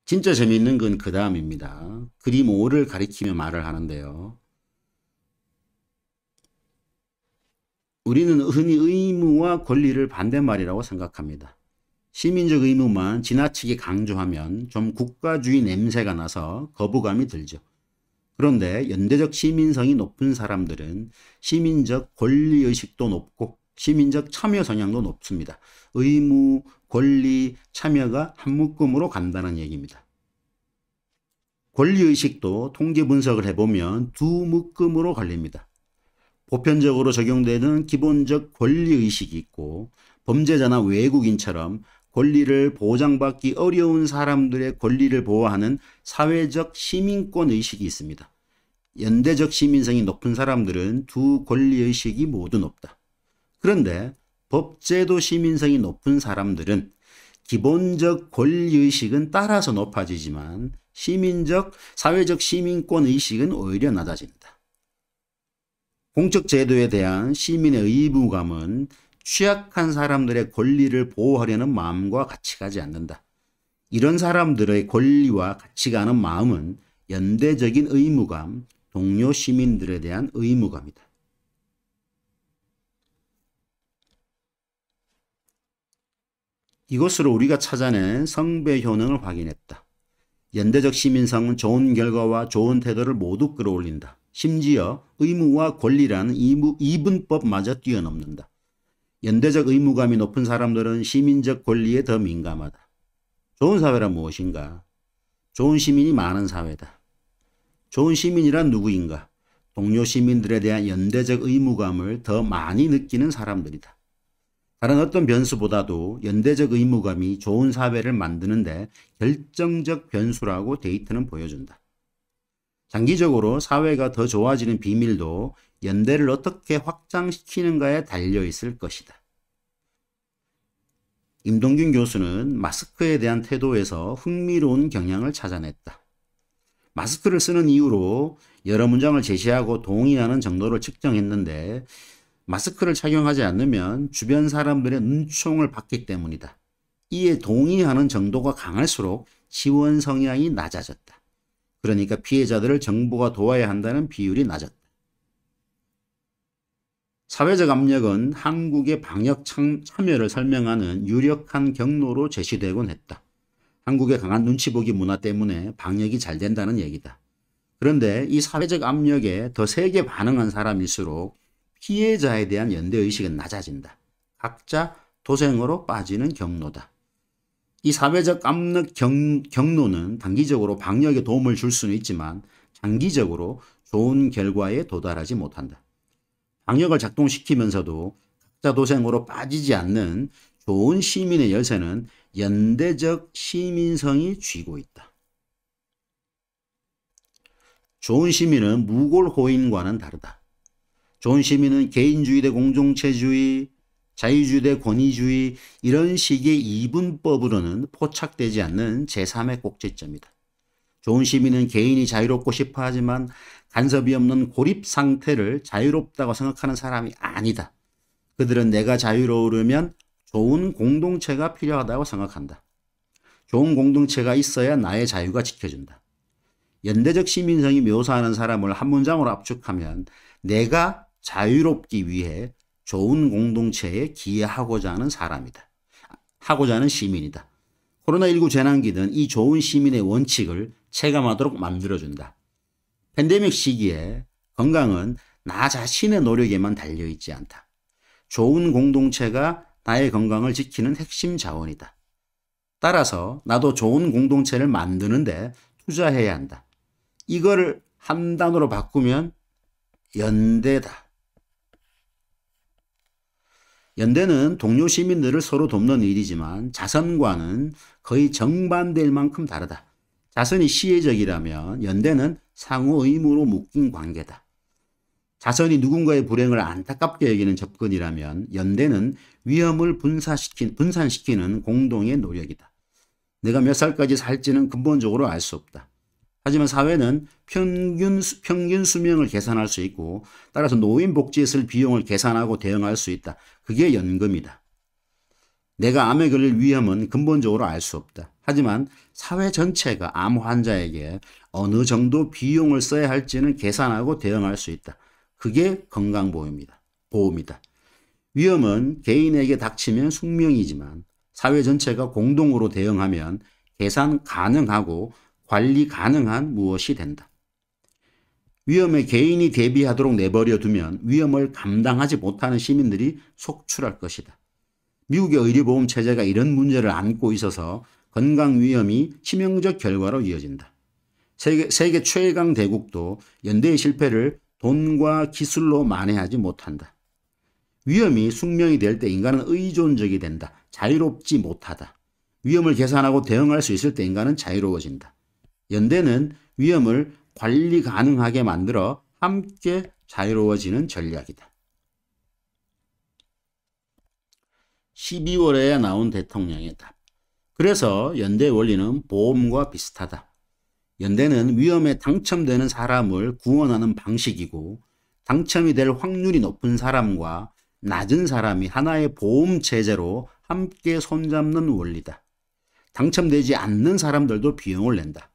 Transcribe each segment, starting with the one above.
진짜 재미있는 건 그 다음입니다. 그림 5를 가리키며 말을 하는데요. 우리는 흔히 의무와 권리를 반대말이라고 생각합니다. 시민적 의무만 지나치게 강조하면 좀 국가주의 냄새가 나서 거부감이 들죠. 그런데 연대적 시민성이 높은 사람들은 시민적 권리의식도 높고 시민적 참여 성향도 높습니다. 의무, 권리, 참여가 한 묶음으로 간다는 얘기입니다. 권리의식도 통계 분석을 해보면 두 묶음으로 갈립니다. 보편적으로 적용되는 기본적 권리의식이 있고 범죄자나 외국인처럼 권리를 보장받기 어려운 사람들의 권리를 보호하는 사회적 시민권 의식이 있습니다. 연대적 시민성이 높은 사람들은 두 권리의식이 모두 높다. 그런데 법제도 시민성이 높은 사람들은 기본적 권리의식은 따라서 높아지지만 시민적, 사회적 시민권 의식은 오히려 낮아진다. 공적 제도에 대한 시민의 의무감은 취약한 사람들의 권리를 보호하려는 마음과 같이 가지 않는다. 이런 사람들의 권리와 같이 가는 마음은 연대적인 의무감, 동료 시민들에 대한 의무감이다. 이것으로 우리가 찾아낸 성배 효능을 확인했다. 연대적 시민성은 좋은 결과와 좋은 태도를 모두 끌어올린다. 심지어 의무와 권리라는 이분법마저 뛰어넘는다. 연대적 의무감이 높은 사람들은 시민적 권리에 더 민감하다. 좋은 사회란 무엇인가? 좋은 시민이 많은 사회다. 좋은 시민이란 누구인가? 동료 시민들에 대한 연대적 의무감을 더 많이 느끼는 사람들이다. 다른 어떤 변수보다도 연대적 의무감이 좋은 사회를 만드는데 결정적 변수라고 데이터는 보여준다. 장기적으로 사회가 더 좋아지는 비밀도 연대를 어떻게 확장시키는가에 달려있을 것이다. 임동균 교수는 마스크에 대한 태도에서 흥미로운 경향을 찾아냈다. 마스크를 쓰는 이유로 여러 문장을 제시하고 동의하는 정도를 측정했는데 마스크를 착용하지 않으면 주변 사람들의 눈총을 받기 때문이다. 이에 동의하는 정도가 강할수록 지원 성향이 낮아졌다. 그러니까 피해자들을 정부가 도와야 한다는 비율이 낮았다. 사회적 압력은 한국의 방역 참여를 설명하는 유력한 경로로 제시되곤 했다. 한국의 강한 눈치보기 문화 때문에 방역이 잘 된다는 얘기다. 그런데 이 사회적 압력에 더 세게 반응한 사람일수록 피해자에 대한 연대의식은 낮아진다. 각자 도생으로 빠지는 경로다. 이 사회적 압력 경로는 단기적으로 방역에 도움을 줄 수는 있지만 장기적으로 좋은 결과에 도달하지 못한다. 방역을 작동시키면서도 각자 도생으로 빠지지 않는 좋은 시민의 열쇠는 연대적 시민성이 쥐고 있다. 좋은 시민은 무골호인과는 다르다. 좋은 시민은 개인주의 대 공동체주의, 자유주의 대 권위주의 이런 식의 이분법으로는 포착되지 않는 제3의 꼭지점이다. 좋은 시민은 개인이 자유롭고 싶어 하지만 간섭이 없는 고립 상태를 자유롭다고 생각하는 사람이 아니다. 그들은 내가 자유로우려면 좋은 공동체가 필요하다고 생각한다. 좋은 공동체가 있어야 나의 자유가 지켜진다. 연대적 시민성이 묘사하는 사람을 한 문장으로 압축하면 내가 자유롭기 위해 좋은 공동체에 기여하고자 하는 사람이다. 하고자 하는 시민이다. 코로나19 재난기는 이 좋은 시민의 원칙을 체감하도록 만들어준다. 팬데믹 시기에 건강은 나 자신의 노력에만 달려있지 않다. 좋은 공동체가 나의 건강을 지키는 핵심 자원이다. 따라서 나도 좋은 공동체를 만드는데 투자해야 한다. 이거를 한 단어로 바꾸면 연대다. 연대는 동료 시민들을 서로 돕는 일이지만 자선과는 거의 정반대일 만큼 다르다. 자선이 시혜적이라면 연대는 상호 의무로 묶인 관계다. 자선이 누군가의 불행을 안타깝게 여기는 접근이라면 연대는 위험을 분산시키는 공동의 노력이다. 내가 몇 살까지 살지는 근본적으로 알 수 없다. 하지만 사회는 평균 수명을 계산할 수 있고 따라서 노인복지에 쓸 비용을 계산하고 대응할 수 있다. 그게 연금이다. 내가 암에 걸릴 위험은 근본적으로 알 수 없다. 하지만 사회 전체가 암 환자에게 어느 정도 비용을 써야 할지는 계산하고 대응할 수 있다. 그게 건강보험이다. 보험이다. 위험은 개인에게 닥치면 숙명이지만 사회 전체가 공동으로 대응하면 계산 가능하고 관리 가능한 무엇이 된다. 위험에 개인이 대비하도록 내버려 두면 위험을 감당하지 못하는 시민들이 속출할 것이다. 미국의 의료보험 체제가 이런 문제를 안고 있어서 건강 위험이 치명적 결과로 이어진다. 세계 최강 대국도 연대의 실패를 돈과 기술로 만회하지 못한다. 위험이 숙명이 될 때 인간은 의존적이 된다. 자유롭지 못하다. 위험을 계산하고 대응할 수 있을 때 인간은 자유로워진다. 연대는 위험을 관리 가능하게 만들어 함께 자유로워지는 전략이다. 12월에 나온 대통령의 답. 그래서 연대의 원리는 보험과 비슷하다. 연대는 위험에 당첨되는 사람을 구원하는 방식이고 당첨이 될 확률이 높은 사람과 낮은 사람이 하나의 보험 체제로 함께 손잡는 원리다. 당첨되지 않는 사람들도 비용을 낸다.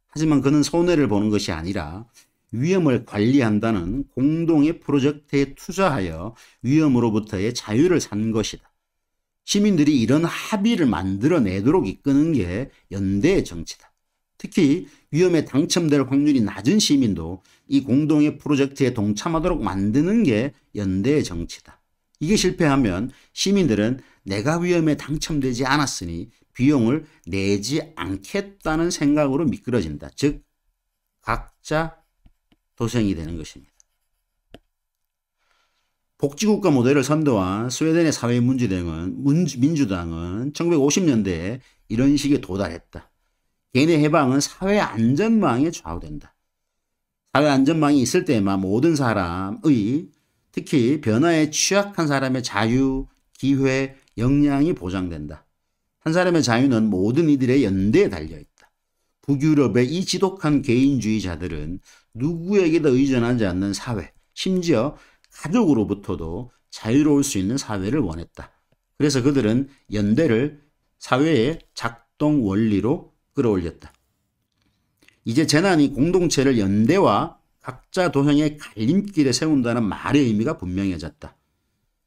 하지만 그는 손해를 보는 것이 아니라 위험을 관리한다는 공동의 프로젝트에 투자하여 위험으로부터의 자유를 산 것이다. 시민들이 이런 합의를 만들어내도록 이끄는 게 연대의 정치다. 특히 위험에 당첨될 확률이 낮은 시민도 이 공동의 프로젝트에 동참하도록 만드는 게 연대의 정치다. 이게 실패하면 시민들은 내가 위험에 당첨되지 않았으니 비용을 내지 않겠다는 생각으로 미끄러진다. 즉 각자 도생이 되는 것입니다. 복지국가 모델을 선도한 스웨덴의 민주당은 1950년대에 이런 식에 도달했다. 개인의 해방은 사회 안전망에 좌우된다. 사회 안전망이 있을 때만 모든 사람의, 특히 변화에 취약한 사람의 자유, 기회, 역량이 보장된다. 한 사람의 자유는 모든 이들의 연대에 달려있다. 북유럽의 이 지독한 개인주의자들은 누구에게도 의존하지 않는 사회, 심지어 가족으로부터도 자유로울 수 있는 사회를 원했다. 그래서 그들은 연대를 사회의 작동 원리로 끌어올렸다. 이제 재난이 공동체를 연대와 각자 도생의 갈림길에 세운다는 말의 의미가 분명해졌다.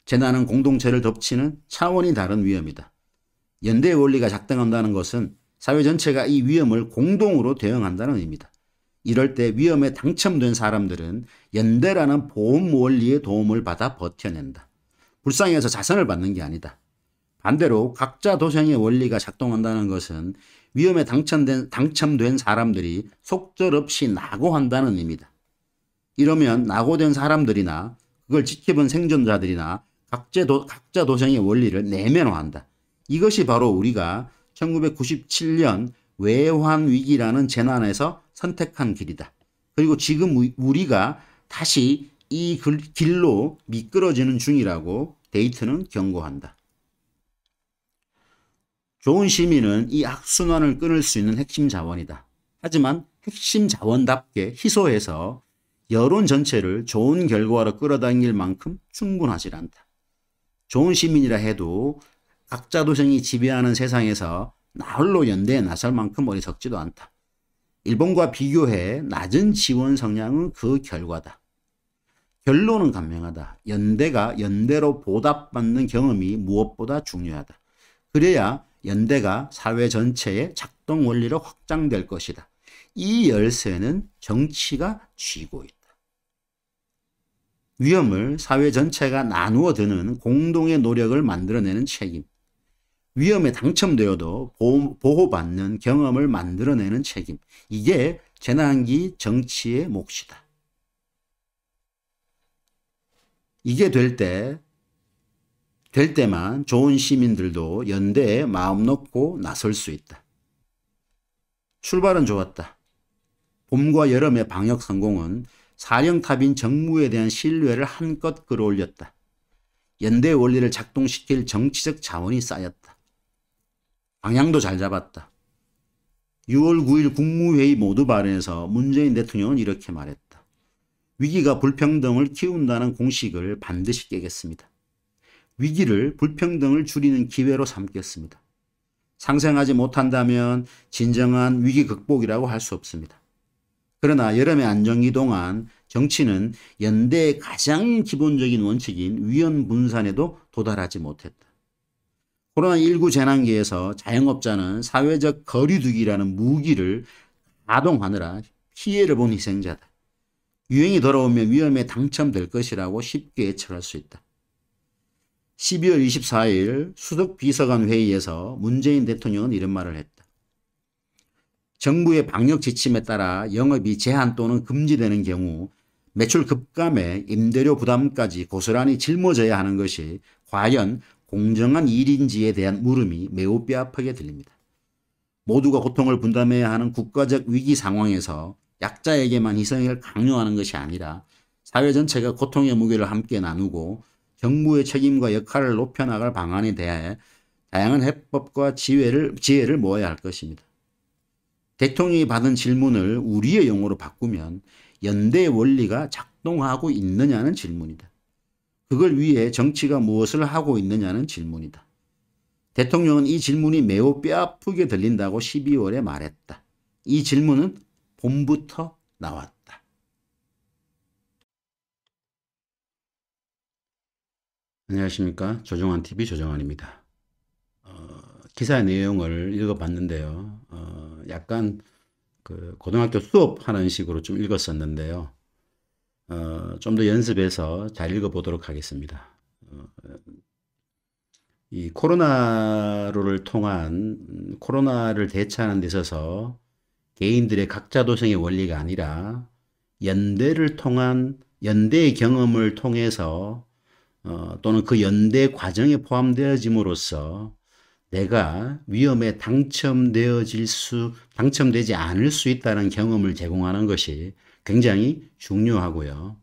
재난은 공동체를 덮치는 차원이 다른 위험이다. 연대의 원리가 작동한다는 것은 사회 전체가 이 위험을 공동으로 대응한다는 의미다. 이럴 때 위험에 당첨된 사람들은 연대라는 보험 원리의 도움을 받아 버텨낸다. 불쌍해서 자선을 받는 게 아니다. 반대로 각자 도생의 원리가 작동한다는 것은 위험에 당첨된 사람들이 속절없이 낙오한다는 의미다. 이러면 낙오된 사람들이나 그걸 지켜본 생존자들이나 각자 도생의 원리를 내면화한다. 이것이 바로 우리가 1997년 외환위기라는 재난에서 선택한 길이다. 그리고 지금 우리가 다시 이 길로 미끄러지는 중이라고 데이트는 경고한다. 좋은 시민은 이 악순환을 끊을 수 있는 핵심 자원이다. 하지만 핵심 자원답게 희소해서 여론 전체를 좋은 결과로 끌어당길 만큼 충분하지 않다. 좋은 시민이라 해도 각자 도생이 지배하는 세상에서 나홀로 연대에 나설 만큼 어리석지도 않다. 일본과 비교해 낮은 지원 성향은 그 결과다. 결론은 간명하다. 연대가 연대로 보답받는 경험이 무엇보다 중요하다. 그래야 연대가 사회 전체의 작동 원리로 확장될 것이다. 이 열쇠는 정치가 쥐고 있다. 위험을 사회 전체가 나누어 드는 공동의 노력을 만들어내는 책임. 위험에 당첨되어도 보호받는 경험을 만들어내는 책임. 이게 재난기 정치의 몫이다. 이게 될 때만 좋은 시민들도 연대에 마음 놓고 나설 수 있다. 출발은 좋았다. 봄과 여름의 방역 성공은 사령탑인 정부에 대한 신뢰를 한껏 끌어올렸다. 연대의 원리를 작동시킬 정치적 자원이 쌓였다. 방향도 잘 잡았다. 6월 9일 국무회의 모두 발언에서 문재인 대통령은 이렇게 말했다. 위기가 불평등을 키운다는 공식을 반드시 깨겠습니다. 위기를, 불평등을 줄이는 기회로 삼겠습니다. 상생하지 못한다면 진정한 위기 극복이라고 할 수 없습니다. 그러나 여름의 안정기 동안 정치는 연대의 가장 기본적인 원칙인 위험 분산에도 도달하지 못했다. 코로나19 재난기에서 자영업자는 사회적 거리두기라는 무기를 가동하느라 피해를 본 희생자다. 유행이 돌아오면 위험에 당첨될 것이라고 쉽게 예측할 수 있다. 12월 24일 수석비서관 회의에서 문재인 대통령은 이런 말을 했다. 정부의 방역 지침에 따라 영업이 제한 또는 금지되는 경우 매출 급감에 임대료 부담까지 고스란히 짊어져야 하는 것이 과연 공정한 일인지에 대한 물음이 매우 뼈아프게 들립니다. 모두가 고통을 분담해야 하는 국가적 위기 상황에서 약자에게만 희생을 강요하는 것이 아니라 사회 전체가 고통의 무게를 함께 나누고 정부의 책임과 역할을 높여나갈 방안에 대해 다양한 해법과 지혜를 모아야 할 것입니다. 대통령이 받은 질문을 우리의 용어로 바꾸면 연대의 원리가 작동하고 있느냐는 질문이다. 그걸 위해 정치가 무엇을 하고 있느냐는 질문이다. 대통령은 이 질문이 매우 뼈아프게 들린다고 12월에 말했다. 이 질문은 봄부터 나왔다. 안녕하십니까. 조정환TV 조정환입니다. 기사의 내용을 읽어봤는데요. 약간 그 고등학교 수업하는 식으로 좀 읽었었는데요. 좀 더 연습해서 잘 읽어보도록 하겠습니다. 이 코로나를 통한 코로나를 대처하는 데 있어서 개인들의 각자 도생의 원리가 아니라 연대를 통한 연대의 경험을 통해서 또는 그 연대 과정에 포함되어짐으로써 내가 위험에 당첨되지 않을 수 있다는 경험을 제공하는 것이 굉장히 중요하고요.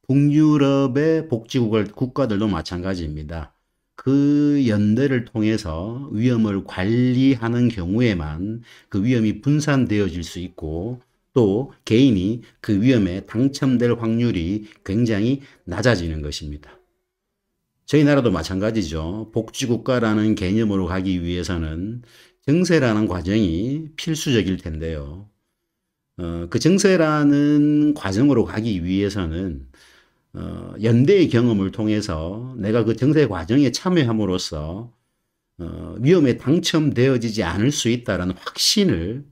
북유럽의 복지국가들도 마찬가지입니다. 그 연대를 통해서 위험을 관리하는 경우에만 그 위험이 분산되어질 수 있고 또 개인이 그 위험에 당첨될 확률이 굉장히 낮아지는 것입니다. 저희 나라도 마찬가지죠. 복지국가라는 개념으로 가기 위해서는 정세라는 과정이 필수적일 텐데요. 그 정세라는 과정으로 가기 위해서는 연대의 경험을 통해서 내가 그 정세 과정에 참여함으로써 위험에 당첨되어지지 않을 수 있다는 확신을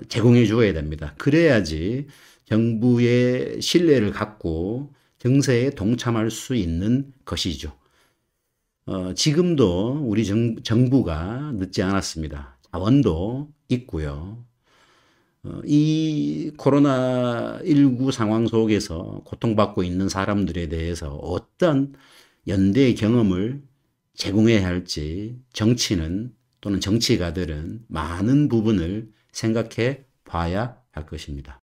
제공해 주어야 됩니다. 그래야지 정부의 신뢰를 갖고 정세에 동참할 수 있는 것이죠. 지금도 우리 정부가 늦지 않았습니다. 자원도 있고요. 이 코로나19 상황 속에서 고통받고 있는 사람들에 대해서 어떤 연대의 경험을 제공해야 할지 정치는 또는 정치가들은 많은 부분을 생각해 봐야 할 것입니다.